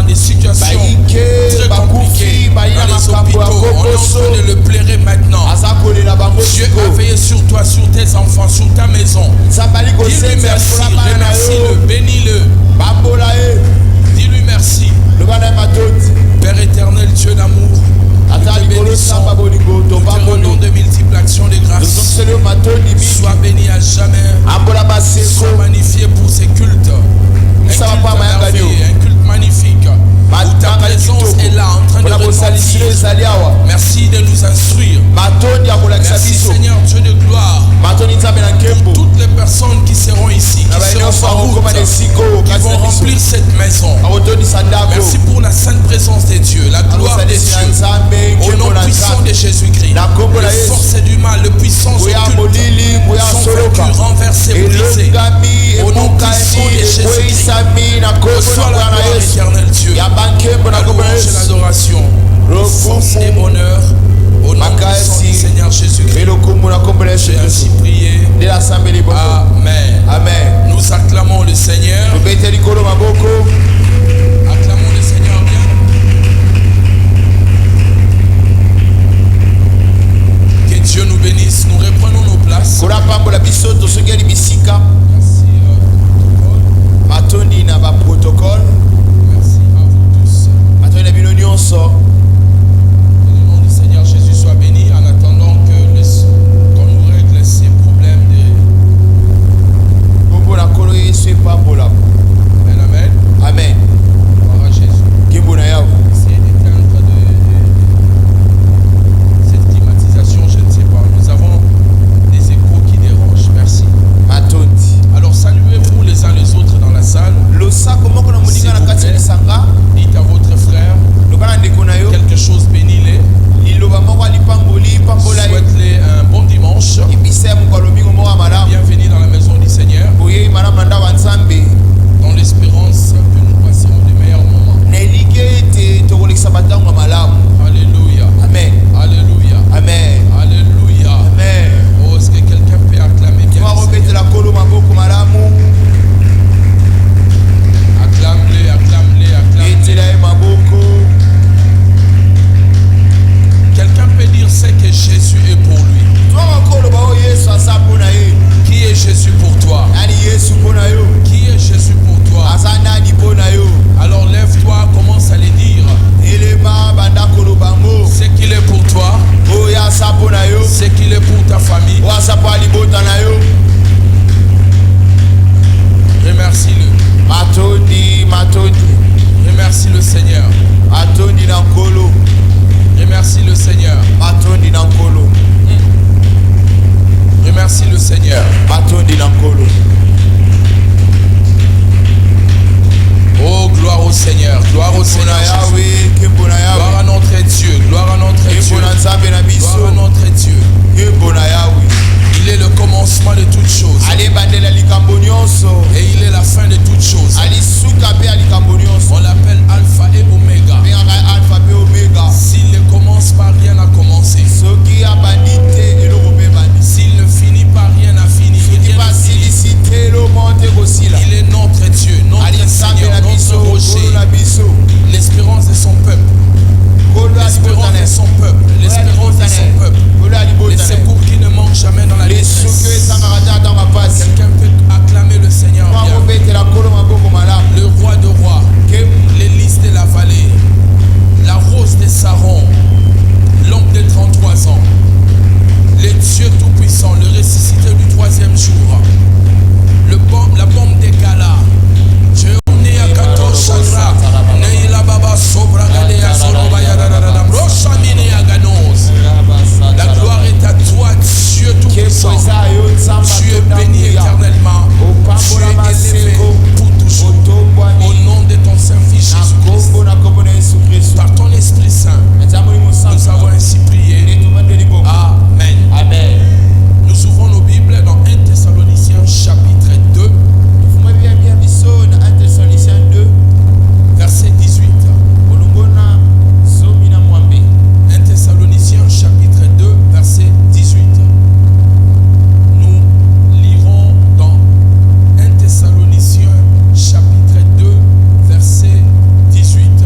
dans des situations très compliquées, dans les hôpitaux. On est en train de le pleurer maintenant. Dieu a veillé sur toi, sur tes enfants, sur ta maison. Dis-lui merci, remercie-le, bénis-le. Dis-lui merci. Père éternel, Dieu d'amour, nous te bénissons. Nous te rendons de multiples actions de grâce. Sois béni à jamais. Sois magnifié pour ces cultes. Un culte merveilleux, un culte magnifique. Où ta présence est là en train de retentir. Merci de nous instruire. Merci Seigneur Dieu de gloire. Pour toutes les personnes qui seront ici, qui seront en route, qui vont remplir cette maison. Merci pour la sainte présence de Dieu, la gloire de Dieu. Au nom puissant de Jésus-Christ, les forces du mal, le puissance occulte sont vaincues, renversées, brisées. Au nom puissant de Jésus-Christ, reçois la gloire éternelle Dieu. La louange et l'adoration, force et honneur au nom puissant du Seigneur Jésus-Christ. J'ai ainsi prié. Amen. Amen. Nous acclamons le Seigneur. Acclamons le Seigneur bien. Que Dieu nous bénisse. Nous reprenons nos places. Merci. Merci à vous tous. Que le nom du Seigneur Jésus soit béni en attendant qu'on nous règle ces problèmes Amen. Amen. Gloire à Jésus. Essayez d'éteindre cette climatisation, je ne sais pas. Nous avons des échos qui dérangent. Merci. Alors saluez-vous les uns les autres dans la salle. S'il vous plaît, dites à votre frère quelque chose, bénis-les. Souhaite-les un bon dimanche. Bienvenue dans la maison du Seigneur. Dans l'espérance que nous passerons de meilleurs moments. Alléluia. Amen. Alléluia. Amen. Alléluia. Amen. Oh, est-ce que quelqu'un peut acclamer bien le Seigneur? Acclame-les, acclame-les, acclame-les. Quelqu'un peut dire c'est que Jésus est pour lui. Qui est Jésus pour toi? Qui est Jésus pour toi? Alors lève-toi, commence à le dire. C'est qu'il est pour toi. C'est qu'il est pour ta famille. Remercie-le. Remercie le Seigneur. Remercie le Seigneur. Remercie le Seigneur. Oh, gloire au Seigneur. Gloire au Seigneur Jésus. Gloire à notre Dieu. Gloire à notre Dieu. Gloire à notre Dieu. Il est le commencement de toutes choses. Et il est la fin de toutes choses. On l'appelle Alpha et Oméga. S'il ne commence pas, rien n'a commencé. S'il ne finit pas, rien n'a fini. Il est notre Dieu, notre Seigneur, notre rocher. L'espérance de son peuple. L'espérance de son peuple. L'espérance de son peuple. Les secours qui ne manquent jamais dans la détresse. Quelqu'un peut acclamer le Seigneur bien. Le roi de rois, l'hélice de la vallée, la rose des Sarons, l'homme de 33 ans, le Dieu tout-puissant, le ressuscité du 3e jour, la bombe des Galas. La gloire est à toi, Dieu tout-puissant. Tu es béni éternellement. Tu es élevé pour toujours. Au nom de ton Saint-Fils Jésus-Christ. Par ton Esprit Saint, nous avons ainsi prié. Amen. Amen. Nous ouvrons nos Bibles dans 1 Thessaloniciens chapitre 2. Verset 18. 1 Thessaloniciens chapitre 2, verset 18. Nous lirons dans 1 Thessaloniciens chapitre 2, verset 18.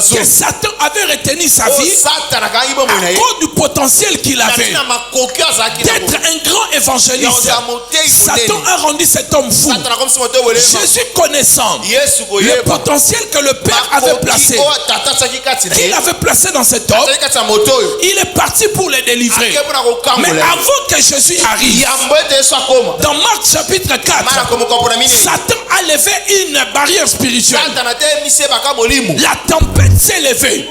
que Satan avait retenu sa vie à cause du potentiel qu'il avait d'être un grand évangéliste. Satan a rendu cet homme fou. Jésus connaissant le potentiel que le Père avait placé, qu'il avait placé dans cet homme, il est parti pour le délivrer. Mais avant que Jésus arrive, dans Marc chapitre 4, Satan a levé une barrière spirituelle. La tempête s'est levée,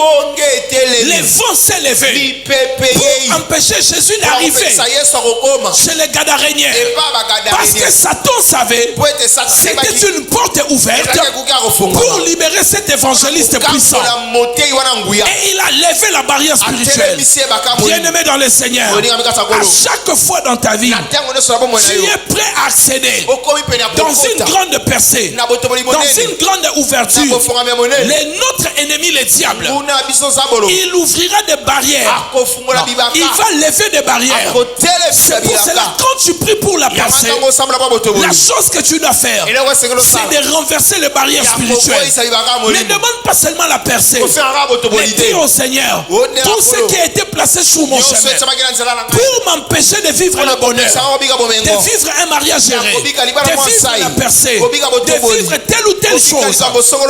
les vents s'est levé pour empêcher Jésus d'arriver chez les Gadaréniens. Parce que Satan savait c'était une porte ouverte pour libérer cet évangéliste puissant. Et il a levé la barrière spirituelle. Bien-aimé dans le Seigneur, à chaque fois dans ta vie, tu es prêt à accéder dans une grande percée, dans une grande ouverture. Notre ennemi, le diable, il ouvrira des barrières. Il va lever des barrières. C'est pour cela, quand tu pries pour la percée, la chose que tu dois faire, c'est de renverser les barrières spirituelles. Ne demande pas seulement la percée, mais dis au Seigneur, tout ce qui a été placé sur mon chemin pour m'empêcher de vivre le bonheur, de vivre un mariage géré, de vivre la percée, de vivre telle ou telle chose,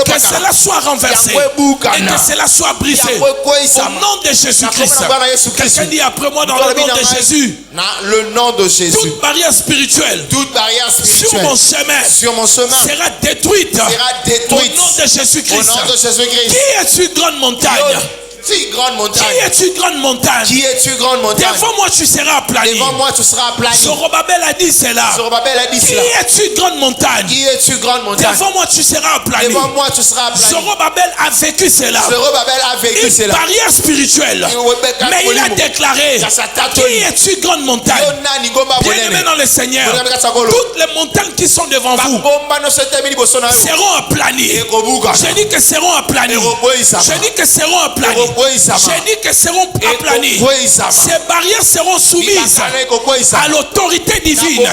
que cela soit renversé et que cela soit brisé au nom de Jésus-Christ. Quelqu'un dit après moi dans le nom de Jésus. Le nom de Jésus. Toute barrière spirituelle sur mon chemin sera détruite au nom de Jésus-Christ. Qui est une grande montagne? Qui es-tu grande montagne? Devant moi tu seras aplani. Zorobabel a dit cela. Qui es-tu grande montagne? Devant moi tu seras aplani. Zorobabel a vécu cela. Une barrière spirituelle. Mais il a déclaré, qui es-tu grande montagne? Bien-aimé dans le Seigneur, toutes les montagnes qui sont devant vous seront aplanies. Je dis que seront aplanies. Je dis que seront aplanies. J'ai dit que seront aplanies. Ces barrières seront soumises à l'autorité divine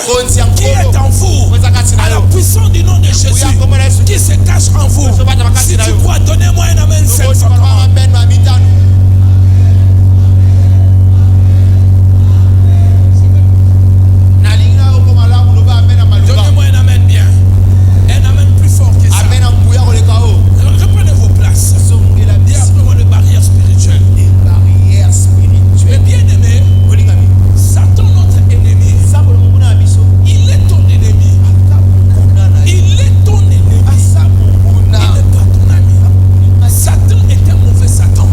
qui est en vous, à la puissance du nom de Jésus qui se cache en vous. Si tu crois, donnez-moi un amen 500. Donnez-moi un amen bien. Un amen plus fort que ça. Reprenez vos places. Dis après moi les barrières spirituelles. Mais bien aimé, Satan notre ennemi, il est ton ennemi. Il est ton ennemi. Il n'est pas ton ami. Satan est un mauvais Satan.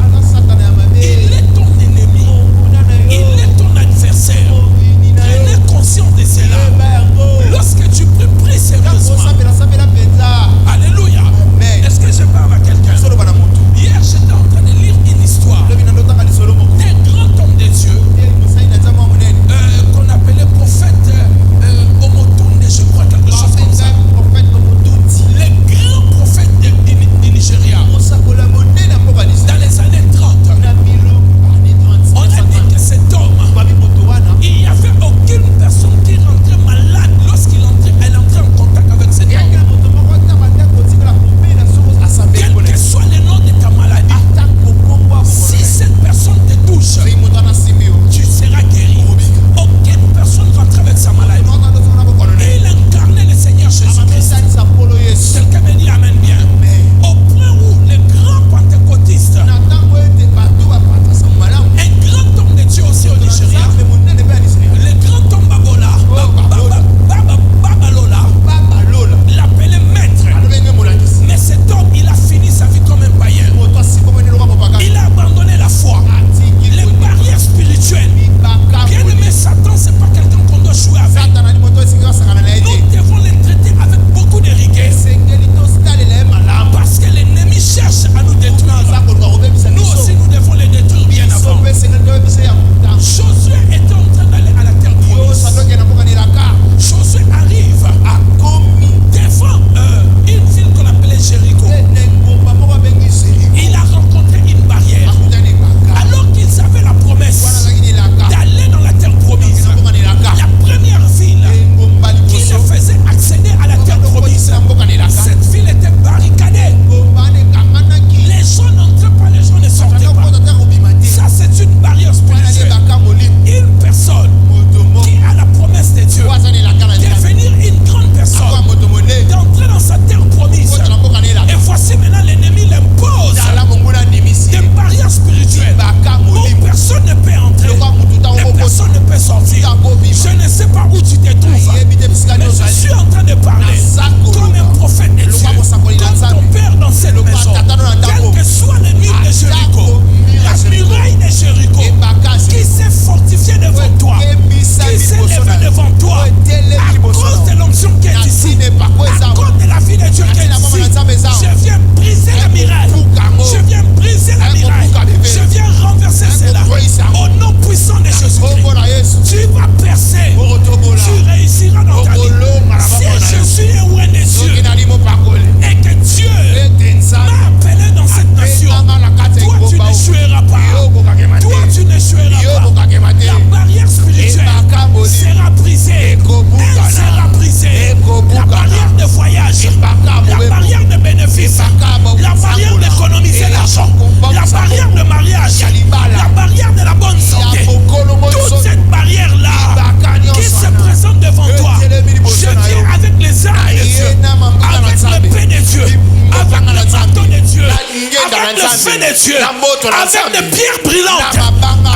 Dieu, avec des pierres brillantes,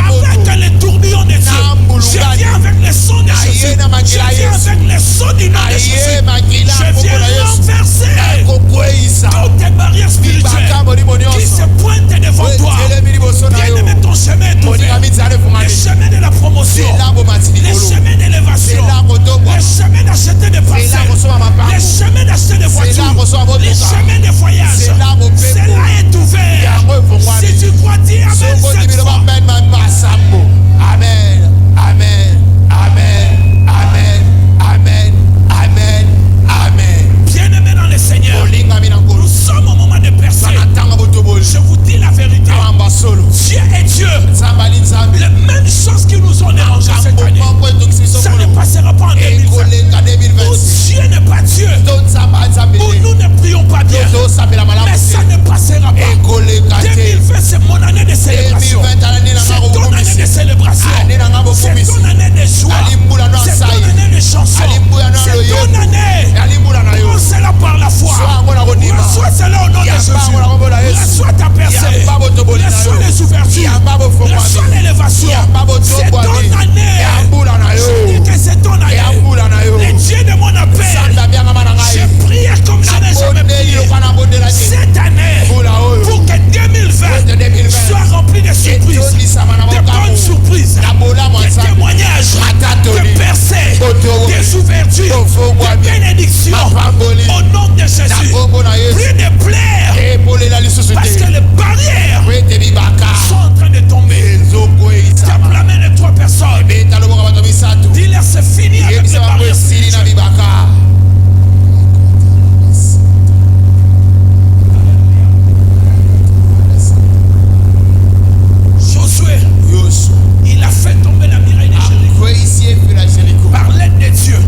avec les tourbillons de Dieu. Je viens avec les sons de Jésus. Je viens avec les sons du nom de Jésus. Je viens renverser toutes tes barrières spirituelles qui se pointent devant toi. Bien-aimé, ton chemin est ouvert. Le chemin de la promotion, le chemin d'élévation, le chemin d'acheter des parcelles, le chemin d'acheter des voitures, le chemin de voyage. Cela est ouvert. Si tu crois, dis Amen cette fois. Amen, amen, amen, amen, amen, amen, amen. Bien-aimé dans le Seigneur, nous sommes au moment de percer. Je vous dis la vérité. Dieu est Dieu. Les mêmes choses qui nous ont dérangé cette année, ça ne passera pas en 2020. Où Dieu n'est pas Dieu, où nous ne prions pas bien, mais ça ne passera pas. 2020, c'est mon année de célébration. C'est ton année de célébration. C'est ton année de joie. C'est ton année de chanson. C'est ton année. Commencez-la par la foi. Reçois cela au nom de Jésus. Reçois ta percée. Reçois les ouvertures. Reçois l'élévation. C'est ton année. Je dis que c'est ton année. Le Dieu de mon appel. J'ai prié comme je n'ai jamais prié. Cette année, pour que 2020 soit rempli de surprises, de bonnes surprises, de témoignages, de percées, des ouvertures, de bénédictions. Au nom de Jésus, plus de plaire, parce que les barrières sont en train de tomber. Tu as blâmé les 3 personnes. Dis-leur c'est fini avec les barrières spirituelles. Josué, il a fait tomber la muraille de Jéricho par l'aide de Dieu.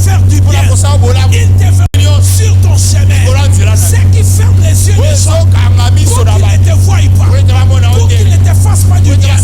faire du bien, il te fait sur ton chemin. Ceux qui ferment les yeux des gens pour qu'ils ne te voient pas, pour qu'ils ne te fassent pas du bien,